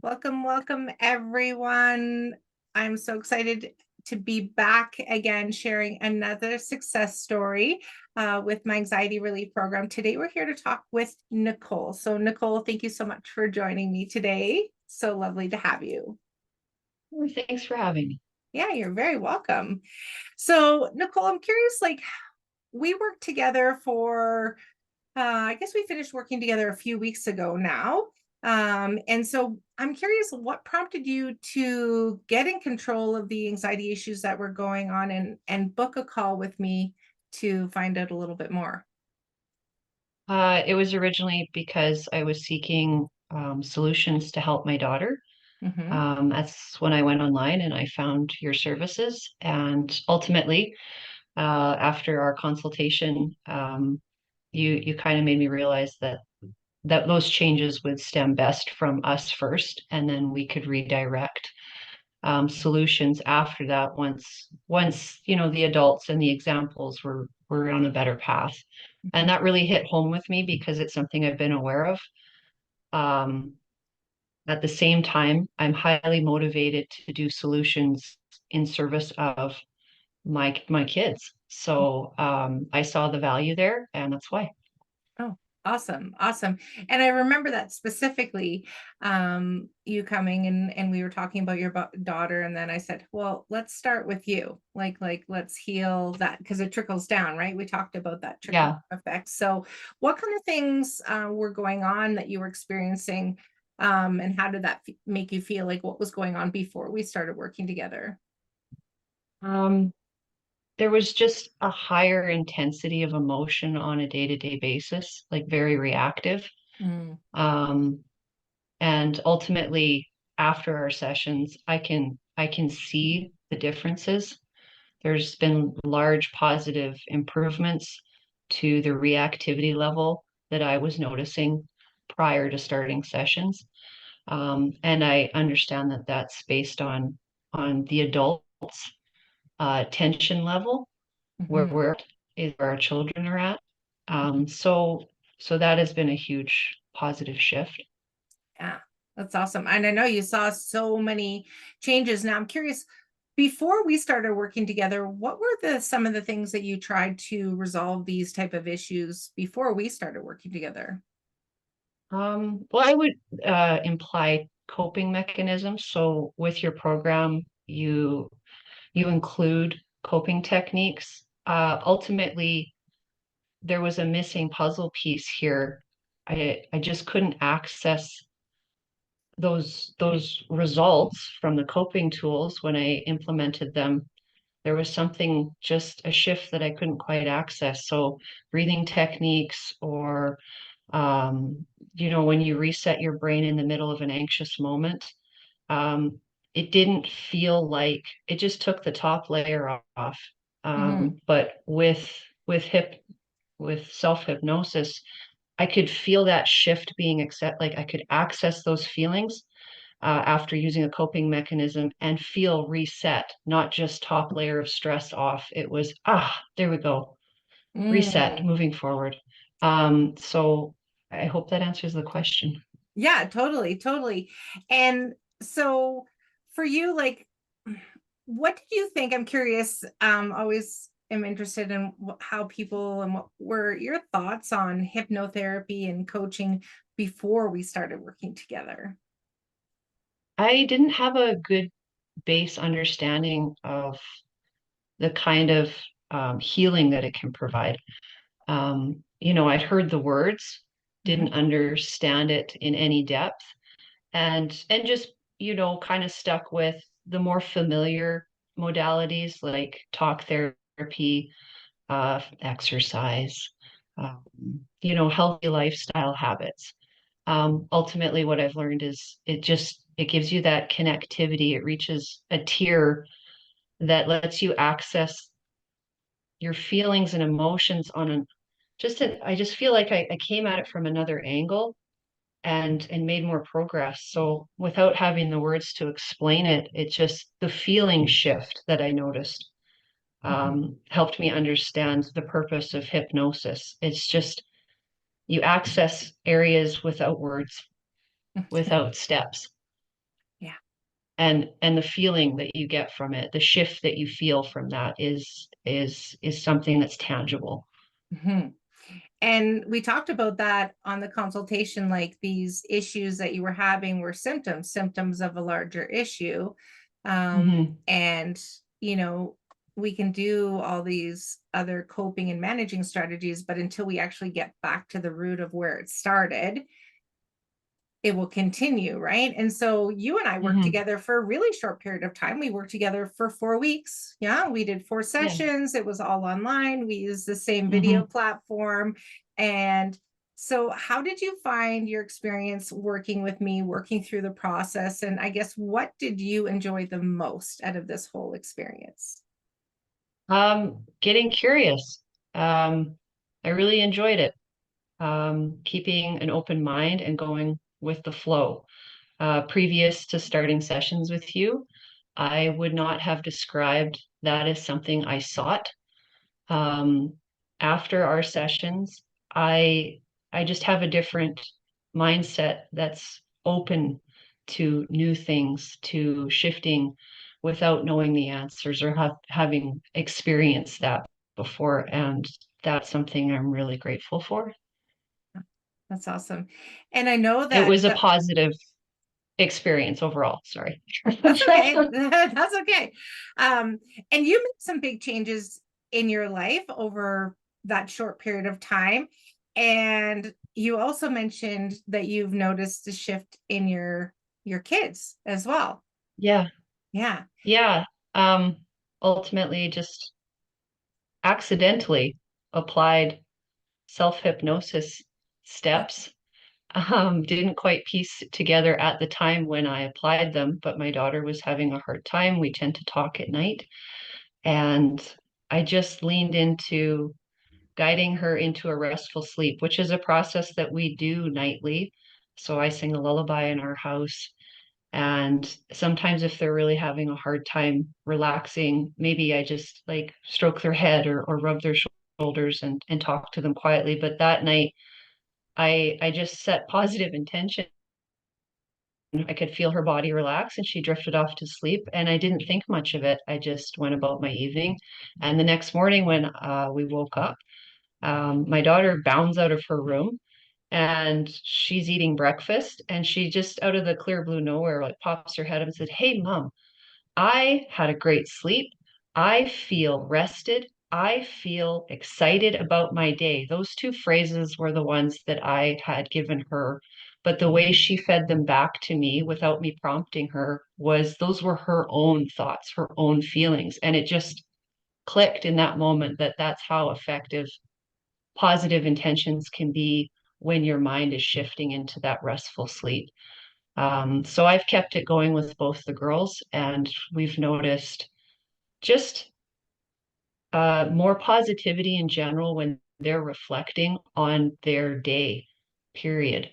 Welcome, welcome, everyone. I'm so excited to be back again, sharing another success story with my anxiety relief program. Today, we're here to talk with Nicole. So, Nicole, thank you so much for joining me today. So lovely to have you. Well, thanks for having me. Yeah, you're very welcome. So, Nicole, I'm curious, we worked together for I guess we finished working together a few weeks ago now. And so I'm curious what prompted you to get in control of the anxiety issues that were going on and book a call with me to find out a little bit more. It was originally because I was seeking solutions to help my daughter. Hmm. That's when I went online and I found your services. And ultimately, after our consultation, you kind of made me realize that those changes would stem best from us first, and then we could redirect solutions after that once the adults and the examples were on a better path. And that really hit home with me because it's something I've been aware of. um, at the same time, I'm highly motivated to do solutions in service of my kids, so I saw the value there, and that's why. Oh, awesome. Awesome. And I remember that specifically, you coming and we were talking about your daughter. And then I said, well, let's start with you. Let's heal that because it trickles down, right? We talked about that trickle Yeah. effect. So what kind of things were going on that you were experiencing? And how did that make you feel? Like what was going on before we started working together? um, there was just a higher intensity of emotion on a day-to-day basis, like very reactive. Mm. um, And ultimately, after our sessions, I can see the differences. There's been large positive improvements to the reactivity level that I was noticing prior to starting sessions. And I understand that that's based on the adults' tension level, where Hmm. we're is where our children are at. So that has been a huge positive shift. Yeah, that's awesome. And I know you saw so many changes. Now I'm curious, before we started working together, what were some of the things that you tried to resolve these type of issues before we started working together? Well, I would imply coping mechanisms. So with your program, you include coping techniques. Ultimately, there was a missing puzzle piece here. I just couldn't access those results from the coping tools when I implemented them. There was something, just a shift that I couldn't quite access. So breathing techniques, or when you reset your brain in the middle of an anxious moment, um, it didn't feel like it just took the top layer off. Hmm. But with self hypnosis, I could feel that shift being accept. Like I could access those feelings after using a coping mechanism and feel reset, not just top layer of stress off. It was, there we go, reset, Mm. moving forward. So I hope that answers the question. Yeah, totally, totally. And so for you, what did you think? I'm curious, always am interested in how people and what were your thoughts on hypnotherapy and coaching before we started working together? I didn't have a good base understanding of the kind of healing that it can provide. I'd heard the words, Mhm. didn't understand it in any depth, and just kind of stuck with the more familiar modalities like talk therapy, exercise, um, healthy lifestyle habits. Ultimately, what I've learned is it gives you that connectivity. It reaches a tier that lets you access your feelings and emotions on an I just feel like I came at it from another angle and made more progress. So without having the words to explain it, it just the feeling shift that I noticed Mhm. helped me understand the purpose of hypnosis. It's just you access areas without words, without steps. and the feeling that you get from it, the shift that you feel from that is something that's tangible. Mhm. And we talked about that on the consultation, like these issues that you were having were symptoms of a larger issue. Hmm. And, you know, we can do all these other coping and managing strategies, but until we actually get back to the root of where it started, it will continue, right? And so you and I worked Hmm. together for a really short period of time. We worked together for 4 weeks. Yeah, we did 4 sessions. It was all online. We used the same video Hmm. platform. And so, how did you find your experience working with me, working through the process? And I guess, what did you enjoy the most out of this whole experience? Getting curious. I really enjoyed it. Keeping an open mind and going with the flow. Previous to starting sessions with you, I would not have described that as something I sought. Um, After our sessions, I I just have a different mindset that's open to new things, to shifting without knowing the answers or having experienced that before. And that's something I'm really grateful for. That's awesome. And I know It that was a positive experience overall. Sorry. that's okay. That's okay. Um, and you made some big changes in your life over that short period of time. And you also mentioned that you've noticed a shift in your kids as well. Yeah. Yeah. Yeah. Um, Ultimately just accidentally applied self-hypnosis steps. Didn't quite piece it together at the time when I applied them, but my daughter was having a hard time. We tend to talk at night, and I just leaned into guiding her into a restful sleep, which is a process that we do nightly. So I sing a lullaby in our house. And sometimes if they're really having a hard time relaxing, maybe I just like stroke their head or rub their shoulders and talk to them quietly. But that night, I just set positive intention. I could feel her body relax and she drifted off to sleep. And I didn't think much of it. I just went about my evening. And the next morning, when we woke up, my daughter bounds out of her room and she's eating breakfast. And she just out of the clear blue nowhere, like pops her head up and said, "Hey, mom, I had a great sleep. I feel rested. I feel excited about my day." Those two phrases were the ones that I had given her. But the way she fed them back to me without me prompting her was those were her own thoughts, her own feelings. And it just clicked in that moment that that's how effective positive intentions can be when your mind is shifting into that restful sleep. So I've kept it going with both the girls, and we've noticed just more positivity in general when they're reflecting on their day, period.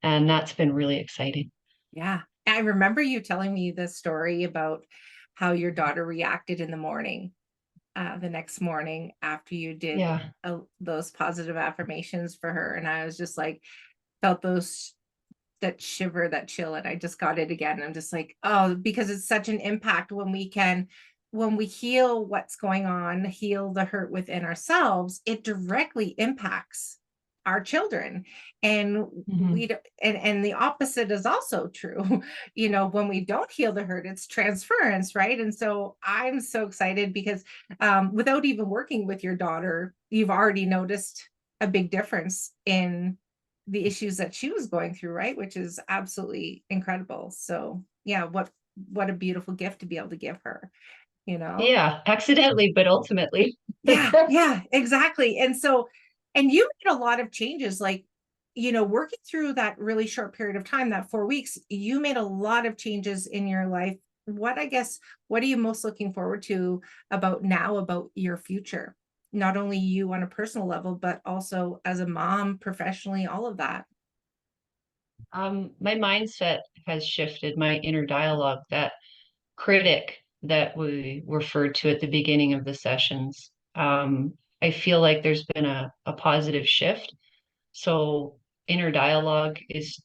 And that's been really exciting. Yeah. I remember you telling me the story about how your daughter reacted in the morning, the next morning after you did Yeah. those positive affirmations for her. And I was just like, felt those that shiver, that chill, and I just got it again. I'm just like, oh, because it's such an impact when we heal what's going on, heal the hurt within ourselves, it directly impacts our children. And Hmm. and the opposite is also true. When we don't heal the hurt, it's transference, right? And so I'm so excited because without even working with your daughter, you've already noticed a big difference in the issues that she was going through, right? Which is absolutely incredible. So yeah, what a beautiful gift to be able to give her, you know? Yeah, accidentally, but ultimately. Yeah, exactly. And so, and you made a lot of changes, like, working through that really short period of time, that 4 weeks, you made a lot of changes in your life. What are you most looking forward to about now, about your future? Not only you on a personal level, but also as a mom, professionally, all of that. My mindset has shifted, my inner dialogue, that critic that we referred to at the beginning of the sessions. I feel like there's been a positive shift. So inner dialogue is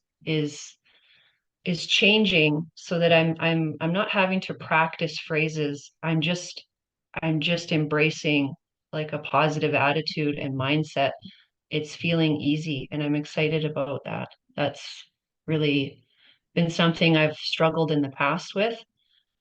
is changing so that I'm not having to practice phrases. I'm just embracing like a positive attitude and mindset. It's feeling easy and I'm excited about that. That's really been something I've struggled in the past with.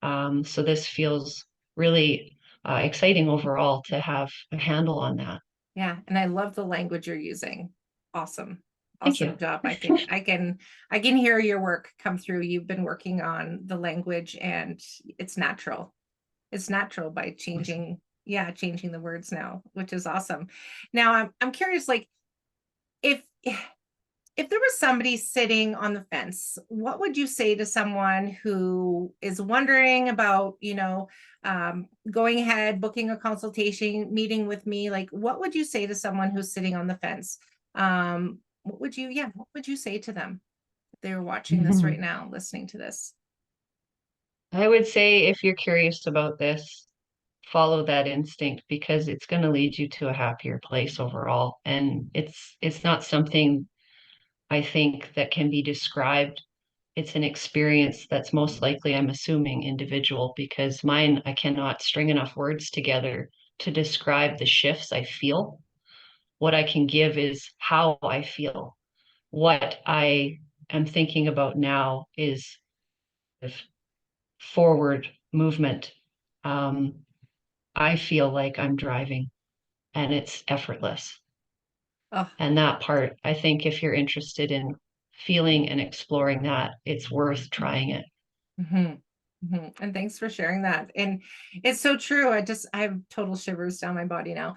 So this feels really exciting overall to have a handle on that. Yeah, and I love the language you're using. Awesome. Thank you. Awesome job. I can hear your work come through. You've been working on the language and it's natural. It's natural by changing, yeah, changing the words now, which is awesome. Now I'm curious, like if if there was somebody sitting on the fence, what would you say to someone who is wondering about, going ahead, booking a consultation, meeting with me? Like, what would you say to someone who's sitting on the fence? What would you say to them if they were watching this right now, listening to this? I would say if you're curious about this, follow that instinct because it's going to lead you to a happier place overall. And it's not something I think that can be described. It's an experience that's most likely, I'm assuming, individual because mine, I cannot string enough words together to describe the shifts I feel. What I can give is how I feel. What I am thinking about now is forward movement. Um, I feel like I'm driving and it's effortless. Oh, And that part, I think if you're interested in feeling and exploring that, it's worth trying it. mhm, mhm. And thanks for sharing that. And it's so true. I have total shivers down my body now.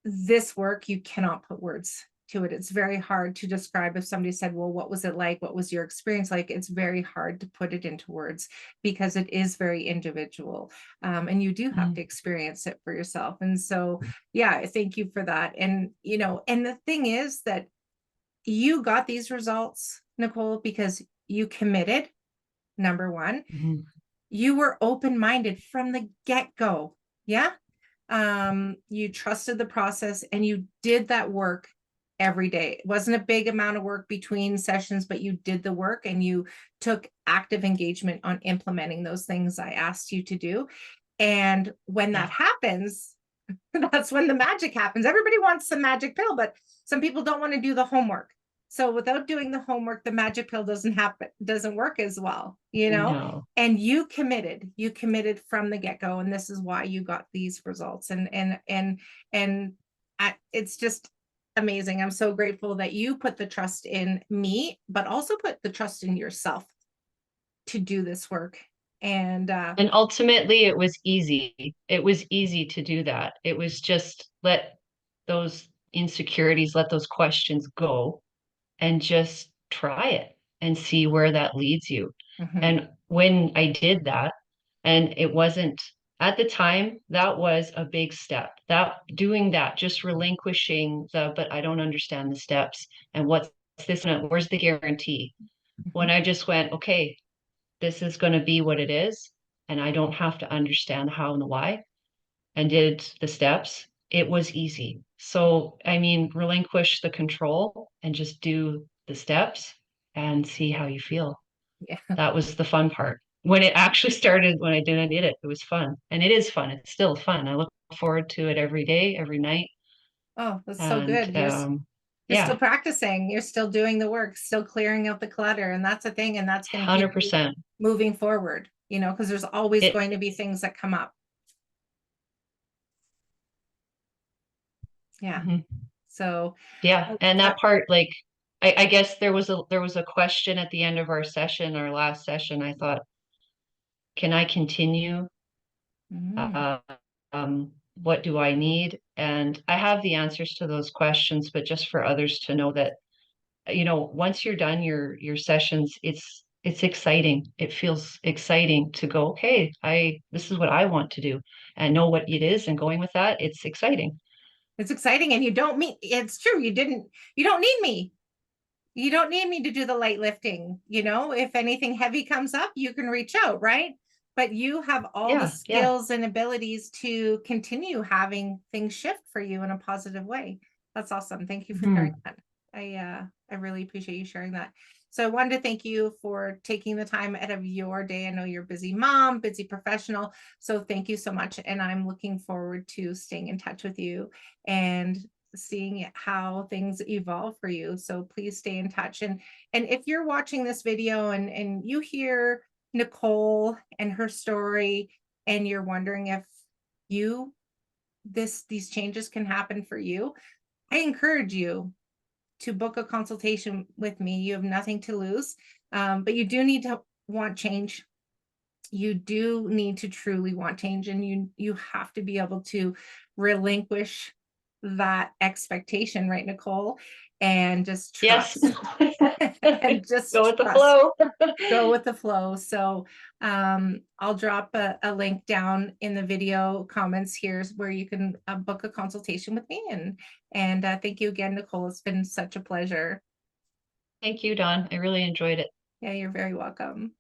This work, you cannot put words to it. It's very hard to describe. If somebody said, well, what was it like? What was your experience like? It's very hard to put it into words because it is very individual. And you do have Mm. to experience it for yourself. And so, yeah, thank you for that. And, and the thing is that you got these results, Nicole, because you committed, number one. Mhm. You were open-minded from the get-go. Yeah. You trusted the process and you did that work every day. It wasn't a big amount of work between sessions, but you did the work and you took active engagement on implementing those things I asked you to do. And when that Yeah, happens, that's when the magic happens. Everybody wants the magic pill, but some people don't want to do the homework. So without doing the homework, the magic pill doesn't happen, doesn't work as well, no. and you committed from the get-go. And this is why you got these results. It's just amazing. I'm so grateful that you put the trust in me, but also put the trust in yourself to do this work. And And ultimately, it was easy. It was easy to do that. It was just let those insecurities, let those questions go and just try it and see where that leads you. mhm, And when I did that, and it wasn't at the time, that was a big step. That doing that, just relinquishing but I don't understand the steps and what's this, where's the guarantee? When mhm. I just went, okay, this is going to be what it is, and I don't have to understand how and the why, and did the steps, it was easy. So, I mean, relinquish the control and just do the steps and see how you feel. Yeah. That was the fun part. When it actually started, when I did it, it was fun. And it is fun. It's still fun. I look forward to it every day, every night. Oh, that's so And good. You're still yeah, practicing. You're still doing the work, still clearing out the clutter. And that's a thing. And that's going to keep you 100%. moving forward, because there's always It, going to be things that come up. Yeah. mhm. So, Yeah. oh, And that part, like, I guess there was a question at the end of our session, our last session. I thought, can I continue? mm, Uh, what do I need? And I have the answers to those questions, but just for others to know that, once you're done your sessions, it's exciting. It feels exciting to go, okay, this is what I want to do and know what it is and going with that. It's exciting. it's exciting. And it's true. You don't need me. You don't need me to do the light lifting. If anything heavy comes up, you can reach out, right? But you have all the Yeah, yeah. skills and abilities to continue having things shift for you in a positive way. That's awesome. Thank you for sharing Mhm. that. I really appreciate you sharing that. So I wanted to thank you for taking the time out of your day. I know you're a busy mom, busy professional. So thank you so much. And I'm looking forward to staying in touch with you and seeing how things evolve for you. So please stay in touch. And if you're watching this video and you hear Nicole and her story, and you're wondering if you these changes can happen for you, I encourage you to book a consultation with me. You have nothing to lose, but you do need to want change. You do need to truly want change, and you have to be able to relinquish that expectation, right, Nicole? And just Yes. trust. And just Go with the trust. flow. Go with the flow. So I'll drop a link down in the video comments here where you can book a consultation with me. And thank you again, Nicole. It's been such a pleasure. Thank you, Dawn. I really enjoyed it. Yeah, you're very welcome.